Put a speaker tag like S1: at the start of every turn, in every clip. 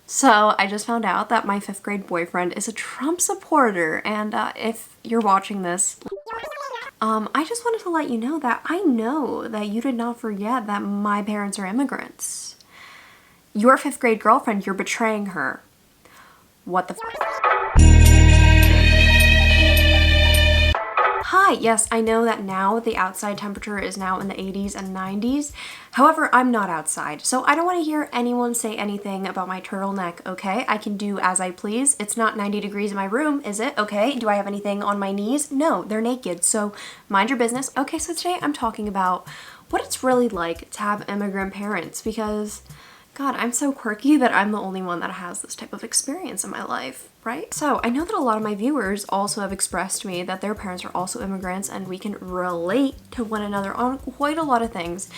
S1: So I just found out that my 5th grade boyfriend is a Trump supporter, and if you're watching this, I just wanted to let you know that you did not forget that my parents are immigrants. Your 5th grade girlfriend, you're betraying her. What the f? Hi, yes, I know that now the outside temperature is now in the 80s and 90s. However, I'm not outside, so I don't want to hear anyone say anything about my turtleneck, okay? I can do as I please. It's not 90 degrees in my room, is it? Okay, do I have anything on my knees? No, they're naked, so mind your business. Okay, so today I'm talking about what it's really like to have immigrant parents, because God, I'm so quirky that I'm the only one that has this type of experience in my life, right? So I know that a lot of my viewers also have expressed to me that their parents are also immigrants and we can relate to one another on quite a lot of things.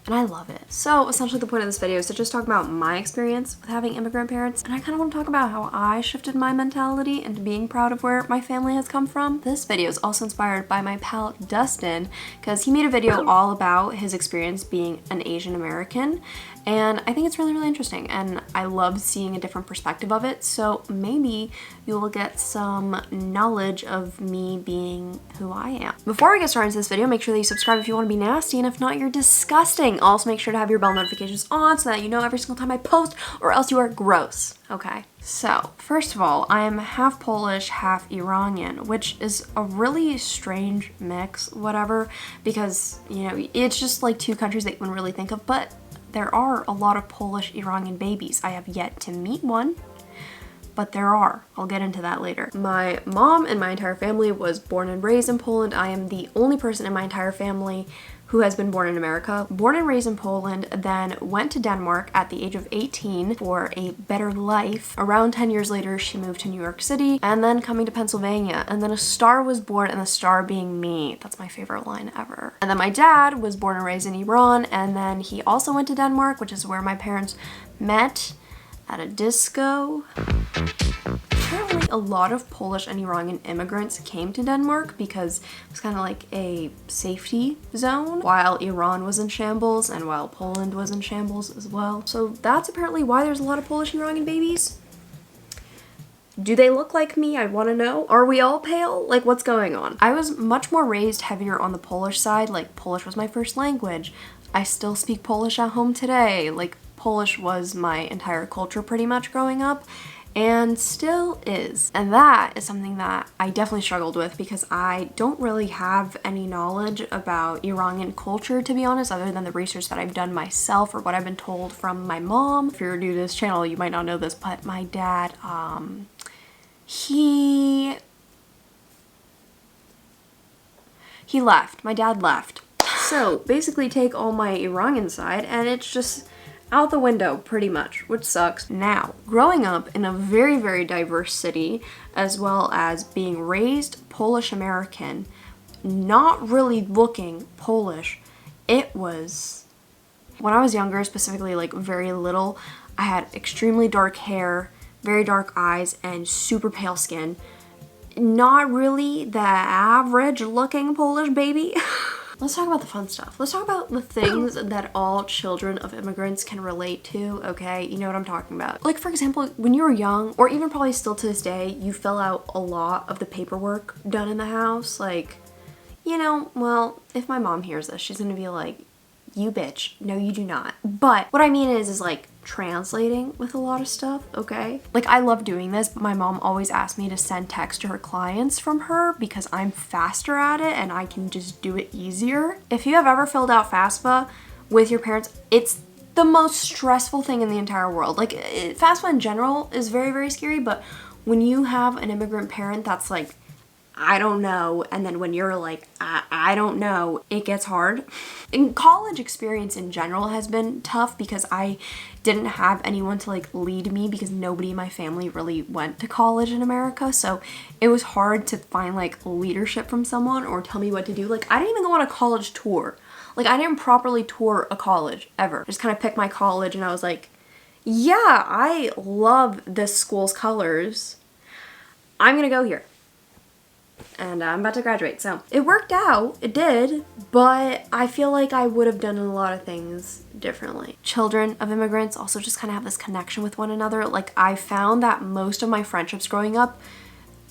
S1: And I love it. So essentially the point of this video is to just talk about my experience with having immigrant parents, and I kind of want to talk about how I shifted my mentality into being proud of where my family has come from. This video is also inspired by my pal Dustin, because he made a video all about his experience being an Asian American, and I think it's really, really interesting, and I love seeing a different perspective of it, so maybe you will get some knowledge of me being who I am. Before we get started into this video, make sure that you subscribe if you want to be nasty, and if not, you're disgusting. Also, make sure to have your bell notifications on so that you know every single time I post, or else you are gross, okay? So, first of all, I am half Polish, half Iranian, which is a really strange mix, whatever, because, you know, it's just like two countries that you wouldn't really think of, but there are a lot of Polish Iranian babies. I have yet to meet one, but there are. I'll get into that later. My mom and my entire family was born and raised in Poland. I am the only person in my entire family who has been born in America. Born and raised in Poland, then went to Denmark at the age of 18 for a better life. Around 10 years later, she moved to New York City, and then coming to Pennsylvania. And then a star was born, and the star being me. That's my favorite line ever. And then my dad was born and raised in Iran, and then he also went to Denmark, which is where my parents met at a disco. Apparently a lot of Polish and Iranian immigrants came to Denmark because it was kind of like a safety zone while Iran was in shambles and while Poland was in shambles as well. So that's apparently why there's a lot of Polish and Iranian babies. Do they look like me? I want to know. Are we all pale? Like, what's going on? I was much more raised heavier on the Polish side. Like, Polish was my first language. I still speak Polish at home today. Like, Polish was my entire culture pretty much growing up, and still is. And that is something that I definitely struggled with because I don't really have any knowledge about Iranian culture, to be honest, other than the research that I've done myself or what I've been told from my mom. If you're new to this channel, you might not know this, but my dad, he left. My dad left. So basically take all my Iranian side and it's just out the window pretty much, which sucks. Now, growing up in a very, very diverse city, as well as being raised Polish American, not really looking Polish, it was, when I was younger, specifically like very little, I had extremely dark hair, very dark eyes, and super pale skin. Not really the average looking Polish baby. Let's talk about the fun stuff. Let's talk about the things that all children of immigrants can relate to, okay? You know what I'm talking about. Like, for example, when you were young, or even probably still to this day, you fill out a lot of the paperwork done in the house. Like, you know, well, if my mom hears this, she's gonna be like, you bitch. No, you do not. But what I mean is like translating with a lot of stuff, okay? Like, I love doing this, but my mom always asked me to send text to her clients from her because I'm faster at it and I can just do it easier. If you have ever filled out FAFSA with your parents, it's the most stressful thing in the entire world. Like, FAFSA in general is very, very scary, but when you have an immigrant parent that's like, I don't know, and then when you're like, I don't know, it gets hard. And college experience in general has been tough because I didn't have anyone to like lead me because nobody in my family really went to college in America, so it was hard to find like leadership from someone or tell me what to do. Like, I didn't even go on a college tour. Like, I didn't properly tour a college ever. I just kind of picked my college and I was like, yeah, I love this school's colors. I'm gonna go here. and I'm about to graduate. So it worked out, it did, but I feel like I would have done a lot of things differently. Children of immigrants also just kind of have this connection with one another. Like, I found that most of my friendships growing up,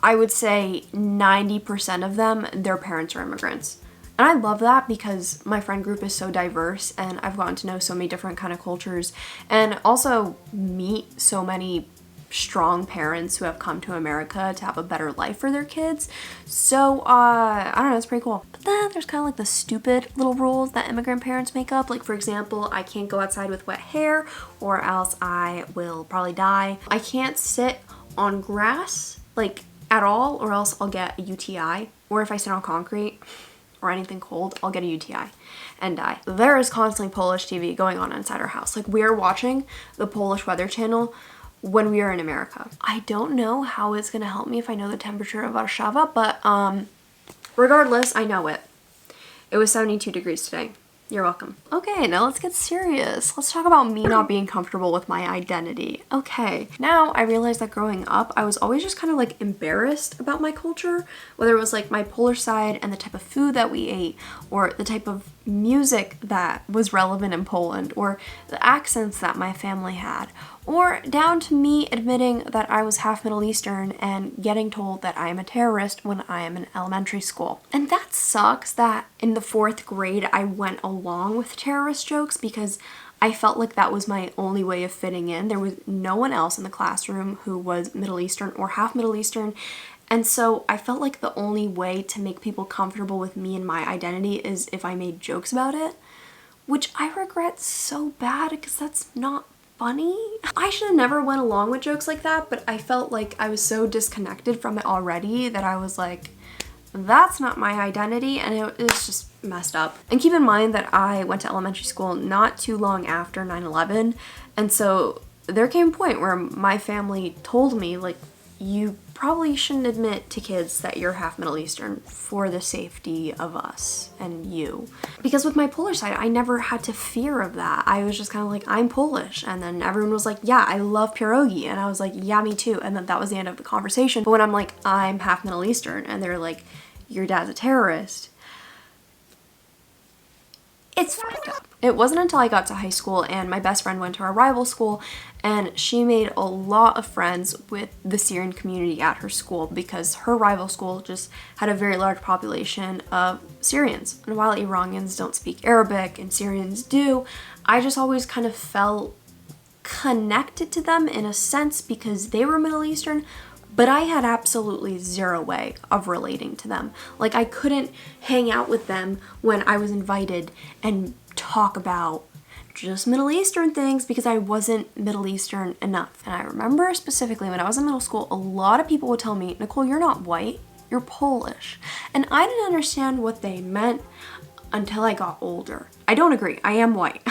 S1: I would say 90% of them, their parents are immigrants. And I love that because my friend group is so diverse and I've gotten to know so many different kind of cultures and also meet so many strong parents who have come to America to have a better life for their kids. So, I don't know, it's pretty cool. But then there's kind of like the stupid little rules that immigrant parents make up. Like, for example, I can't go outside with wet hair or else I will probably die. I can't sit on grass, like, at all, or else I'll get a UTI. Or if I sit on concrete or anything cold, I'll get a UTI and die. There is constantly Polish TV going on inside our house. Like, we're watching the Polish Weather Channel when we are in America. I don't know how it's gonna help me if I know the temperature of Warszawa, but regardless, I know it. It was 72 degrees today. You're welcome. Okay, now let's get serious. Let's talk about me not being comfortable with my identity. Okay, now I realized that growing up, I was always just kind of like embarrassed about my culture, whether it was like my Polish side and the type of food that we ate, or the type of music that was relevant in Poland, or the accents that my family had, or down to me admitting that I was half Middle Eastern and getting told that I am a terrorist when I am in elementary school. And that sucks that in the 4th grade I went along with terrorist jokes because I felt like that was my only way of fitting in. There was no one else in the classroom who was Middle Eastern or half Middle Eastern. And so I felt like the only way to make people comfortable with me and my identity is if I made jokes about it, which I regret so bad because that's not funny. I should have never went along with jokes like that, but I felt like I was so disconnected from it already that I was like, that's not my identity, and it's just messed up. And keep in mind that I went to elementary school not too long after 9/11, and so there came a point where my family told me, like, you probably shouldn't admit to kids that you're half Middle Eastern for the safety of us and you. Because with my Polish side, I never had to fear of that. I was just kind of like, I'm Polish. And then everyone was like, yeah, I love pierogi. And I was like, yeah, me too. And then that was the end of the conversation. But when I'm like, I'm half Middle Eastern, and they're like, your dad's a terrorist, it's fucked up. It wasn't until I got to high school and my best friend went to our rival school and she made a lot of friends with the Syrian community at her school because her rival school just had a very large population of Syrians. And while Iranians don't speak Arabic and Syrians do, I just always kind of felt connected to them in a sense because they were Middle Eastern, but I had absolutely zero way of relating to them. Like, I couldn't hang out with them when I was invited and talk about just Middle Eastern things because I wasn't Middle Eastern enough. And I remember specifically when I was in middle school, a lot of people would tell me, Nicole, you're not white, you're Polish. And I didn't understand what they meant until I got older. I don't agree, I am white.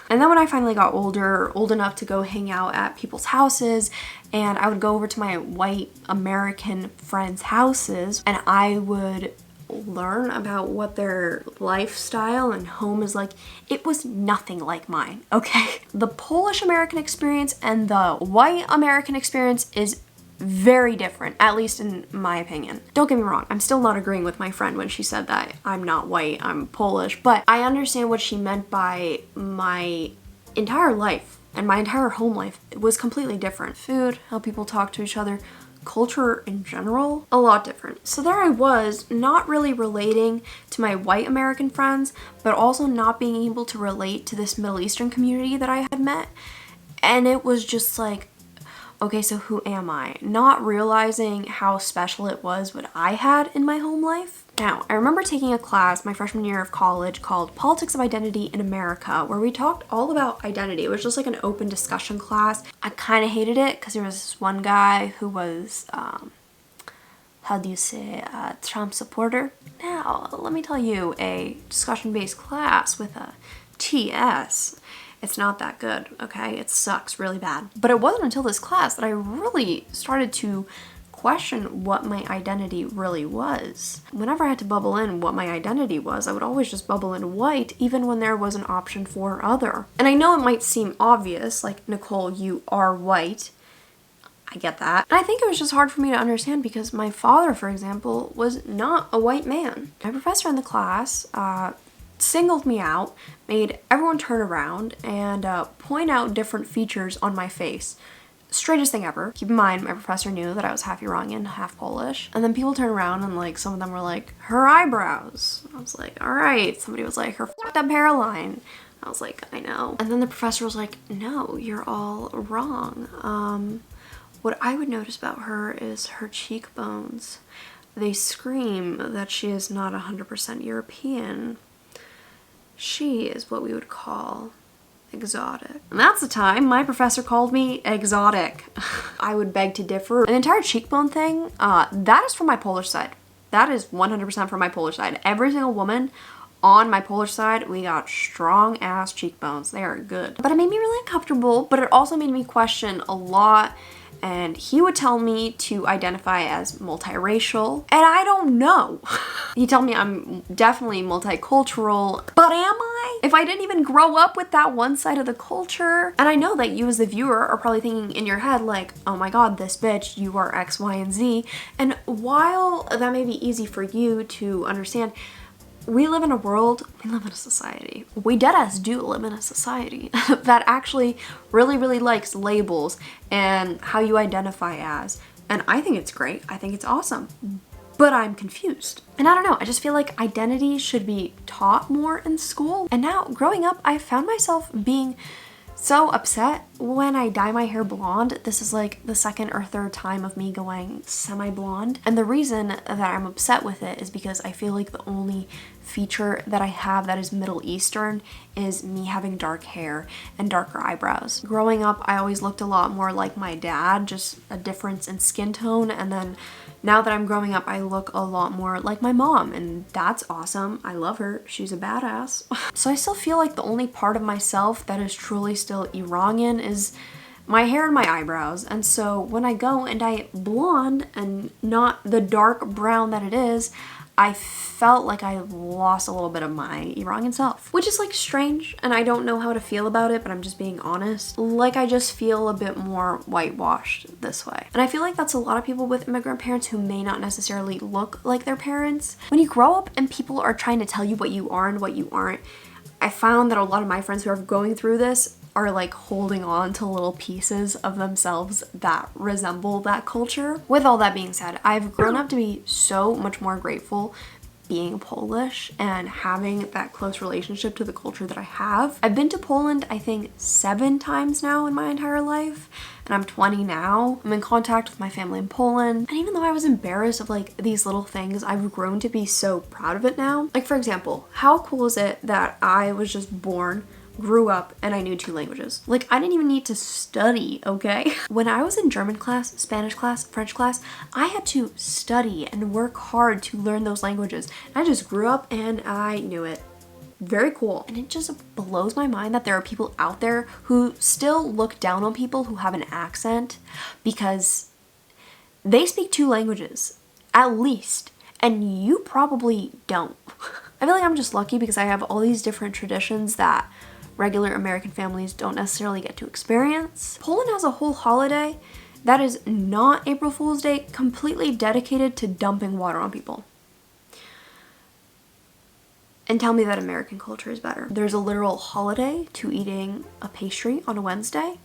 S1: And then when I finally got older, old enough to go hang out at people's houses, and I would go over to my white American friends' houses, and I would learn about what their lifestyle and home is like. It was nothing like mine, okay? The Polish American experience and the white American experience is very different, at least in my opinion. Don't get me wrong, I'm still not agreeing with my friend when she said that I'm not white, I'm Polish, but I understand what she meant by my entire life and my entire home life was completely different. Food, how people talk to each other, culture in general, a lot different. So there I was, not really relating to my white American friends, but also not being able to relate to this Middle Eastern community that I had met. And it was just like, okay, so who am I? Not realizing how special it was what I had in my home life. Now, I remember taking a class my freshman year of college called Politics of Identity in America, where we talked all about identity. It was just like an open discussion class. I kind of hated it because there was this one guy who was, how do you say, a Trump supporter. Now, let me tell you, a discussion-based class with a TS, it's not that good, okay? It sucks really bad. But it wasn't until this class that I really started to question what my identity really was. Whenever I had to bubble in what my identity was, I would always just bubble in white, even when there was an option for other. And I know it might seem obvious, like, Nicole, you are white. I get that. And I think it was just hard for me to understand because my father, for example, was not a white man. My professor in the class singled me out, made everyone turn around and point out different features on my face. Straightest thing ever. Keep in mind, my professor knew that I was half Iranian, half Polish. And then people turn around and like some of them were like, her eyebrows. I was like, all right. Somebody was like, her fucked up hairline. I was like, I know. And then the professor was like, no, you're all wrong. What I would notice about her is her cheekbones. They scream that she is not 100% European. She is what we would call exotic. And that's the time my professor called me exotic. I would beg to differ. An entire cheekbone thing, that is from my Polish side. That is 100% from my Polish side. Every single woman on my Polish side, we got strong ass cheekbones. They are good. But it made me really uncomfortable, but it also made me question a lot. And he would tell me to identify as multiracial, and I don't know. He told me I'm definitely multicultural, but am I? If I didn't even grow up with that one side of the culture? And I know that you as the viewer are probably thinking in your head like, oh my god, this bitch, you are X, Y, and Z. And while that may be easy for you to understand, we live in a world, we live in a society. We deadass do live in a society that actually really likes labels and how you identify as. And I think it's great. I think it's awesome. But I'm confused. And I don't know, I just feel like identity should be taught more in school. And now, growing up, I found myself being so upset when I dye my hair blonde. This is like the second or third time of me going semi-blonde. And the reason that I'm upset with it is because I feel like the only feature that I have that is Middle Eastern is me having dark hair and darker eyebrows. Growing up, I always looked a lot more like my dad, just a difference in skin tone. And then now that I'm growing up, I look a lot more like my mom, and that's awesome. I love her. She's a badass. So I still feel like the only part of myself that is truly still Iranian is my hair and my eyebrows. And so when I go and dye it blonde and not the dark brown that it is, I felt like I lost a little bit of my Iranian self, which is like strange, and I don't know how to feel about it, but I'm just being honest. Like I just feel a bit more whitewashed this way. And I feel like that's a lot of people with immigrant parents who may not necessarily look like their parents. When you grow up and people are trying to tell you what you are and what you aren't, I found that a lot of my friends who are going through this are like holding on to little pieces of themselves that resemble that culture. With all that being said, I've grown up to be so much more grateful being Polish and having that close relationship to the culture that I have. I've been to Poland, I think 7 times now in my entire life, and I'm 20 now. I'm in contact with my family in Poland, and even though I was embarrassed of like these little things, I've grown to be so proud of it now. Like for example, how cool is it that I was just born, grew up, and I knew 2 languages. Like I didn't even need to study, okay? When I was in German class, Spanish class, French class, I had to study and work hard to learn those languages. I just grew up and I knew it. Very cool. And it just blows my mind that there are people out there who still look down on people who have an accent because they speak 2 languages, at least, and you probably don't. I feel like I'm just lucky because I have all these different traditions that regular American families don't necessarily get to experience. Poland has a whole holiday that is not April Fool's Day, completely dedicated to dumping water on people. And tell me that American culture is better. There's a literal holiday to eating a pastry on a Wednesday.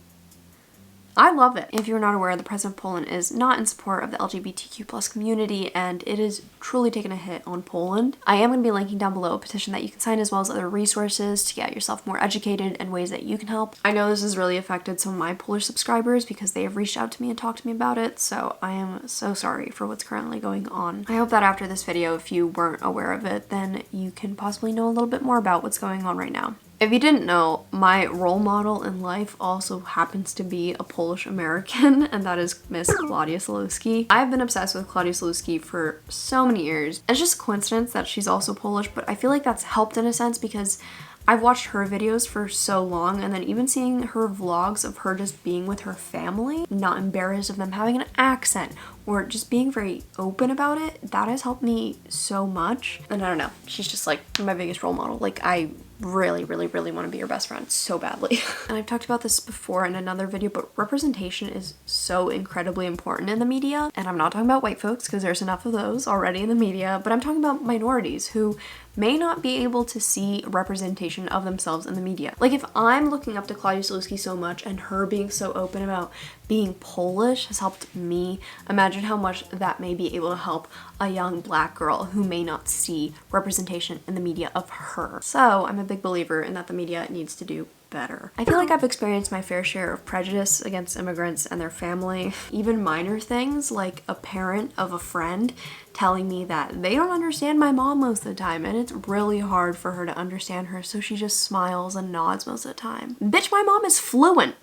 S1: I love it. If you're not aware, the president of Poland is not in support of the LGBTQ+ community, and it is truly taken a hit on Poland. I am going to be linking down below a petition that you can sign, as well as other resources to get yourself more educated and ways that you can help. I know this has really affected some of my Polish subscribers because they have reached out to me and talked to me about it, so I am so sorry for what's currently going on. I hope that after this video, if you weren't aware of it, then you can possibly know a little bit more about what's going on right now. If you didn't know, my role model in life also happens to be a Polish American, and that is Miss Claudia Sulewski. I've been obsessed with Claudia Sulewski for so many years. It's just a coincidence that she's also Polish, but I feel like that's helped in a sense because I've watched her videos for so long, and then even seeing her vlogs of her just being with her family, not embarrassed of them having an accent or just being very open about it, that has helped me so much. And I don't know, she's just like my biggest role model. Like I really, really, really want to be your best friend so badly. And I've talked about this before in another video, but representation is so incredibly important in the media. And I'm not talking about white folks because there's enough of those already in the media, but I'm talking about minorities who may not be able to see representation of themselves in the media. Like if I'm looking up to Claudia Sulewski so much and her being so open about being Polish has helped me, imagine how much that may be able to help a young black girl who may not see representation in the media of her. So I'm a big believer in that the media needs to do better. I feel like I've experienced my fair share of prejudice against immigrants and their family. Even minor things like a parent of a friend telling me that they don't understand my mom most of the time and it's really hard for her to understand her, so she just smiles and nods most of the time. Bitch, my mom is fluent.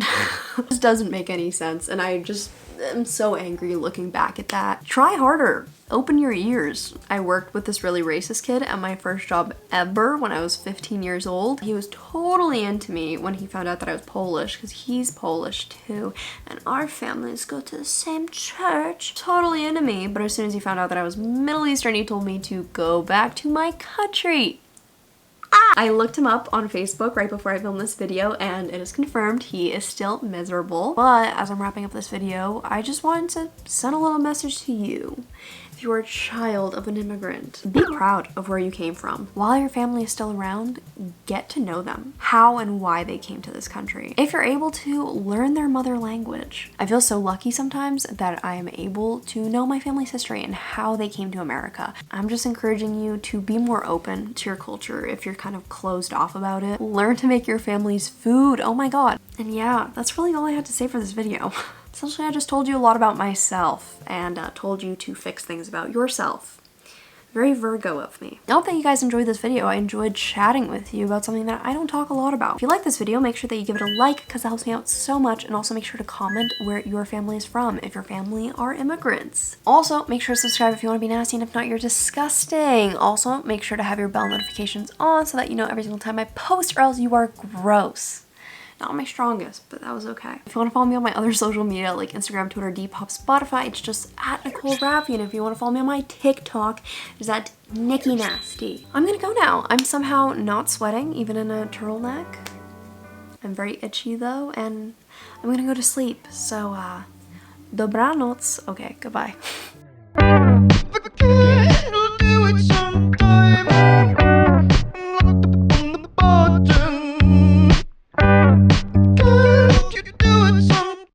S1: This doesn't make any sense and I just am so angry looking back at that. Try harder. Open your ears. I worked with this really racist kid at my first job ever when I was 15 years old. He was totally into me when he found out that I was Polish because he's Polish too and our families go to the same church. Totally into me, but as soon as he found out that I was Middle Eastern, he told me to go back to my country. I looked him up on Facebook right before I filmed this video and it is confirmed he is still miserable. But as I'm wrapping up this video, I just wanted to send a little message to you. If you are a child of an immigrant, be proud of where you came from. While your family is still around, get to know them, how and why they came to this country. If you're able to, learn their mother language. I feel so lucky sometimes that I am able to know my family's history and how they came to America. I'm just encouraging you to be more open to your culture if you're kind of closed off about it. Learn to make your family's food, oh my god. And yeah, that's really all I had to say for this video. Essentially, I just told you a lot about myself and told you to fix things about yourself. Very Virgo of me. I hope that you guys enjoyed this video. I enjoyed chatting with you about something that I don't talk a lot about. If you like this video, make sure that you give it a like because that helps me out so much, and also make sure to comment where your family is from if your family are immigrants. Also, make sure to subscribe if you want to be nasty, and if not, you're disgusting. Also, make sure to have your bell notifications on so that you know every single time I post, or else you are gross. Not my strongest, but that was okay. If you want to follow me on my other social media like Instagram, Twitter, Depop, Spotify, it's just at Nicole Rafiee. And if you want to follow me on my TikTok, it's at Nikki Nasty. I'm gonna go now. I'm somehow not sweating, even in a turtleneck. I'm very itchy though, and I'm gonna go to sleep. So, dobranoc. Okay, goodbye.